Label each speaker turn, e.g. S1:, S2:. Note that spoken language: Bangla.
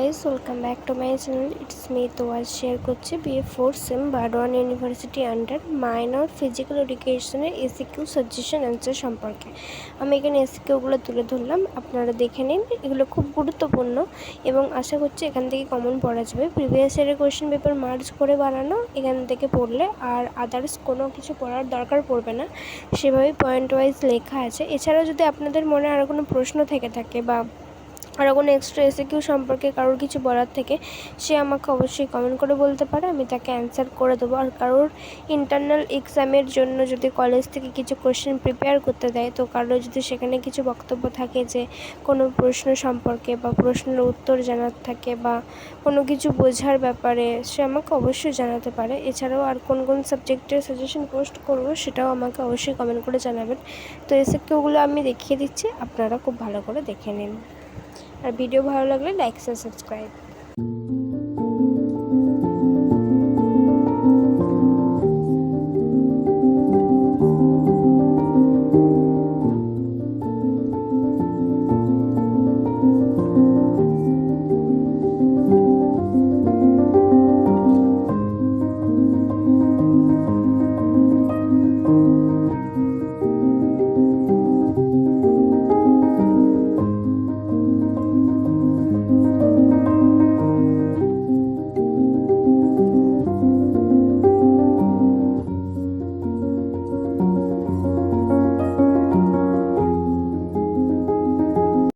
S1: Guys, welcome back to my channel. It's me তো আজ শেয়ার করছি BA4 sem Burdwan university under minor physical এডুকেশনের এসিকিউ সাজেশন অ্যান্সার সম্পর্কে। আমি এখানে এসিকিউগুলো তুলে ধরলাম, আপনারা দেখে নিন। এগুলো খুব গুরুত্বপূর্ণ এবং আশা করছি এখান থেকে কমন পড়া যাবে। প্রিভিয়াস ইয়ারের কোয়েশ্চেন পেপার মার্চ করে বানানো, এখান থেকে পড়লে আর আদার্স কোনো কিছু পড়ার দরকার পড়বে না, সেভাবেই পয়েন্ট ওয়াইজ লেখা আছে। এছাড়াও যদি আপনাদের মনে আরও কোনো প্রশ্ন থেকে থাকে বা আরও কোনো এক্সট্রা এসিকিউ সম্পর্কে কারোর কিছু বলার থেকে, সে আমাকে অবশ্যই কমেন্ট করে বলতে পারে, আমি তাকে অ্যান্সার করে দেবো। আর কারোর ইন্টারনাল এক্সামের জন্য যদি কলেজ থেকে কিছু কোশ্চেন প্রিপেয়ার করতে দেয়, তো কারোর যদি সেখানে কিছু বক্তব্য থাকে যে কোনো প্রশ্ন সম্পর্কে বা প্রশ্নের উত্তর জানার থাকে বা কোনো কিছু বোঝার ব্যাপারে, সে আমাকে অবশ্যই জানাতে পারে। এছাড়াও আর কোন কোন সাবজেক্টের সাজেশন পোস্ট করবো সেটাও আমাকে অবশ্যই কমেন্ট করে জানাবেন। তো এসিকিউগুলো আমি দেখিয়ে দিচ্ছি, আপনারা খুব ভালো করে দেখে নিন। আর ভিডিও ভালো লাগলে লাইক শেয়ার সাবস্ক্রাইব।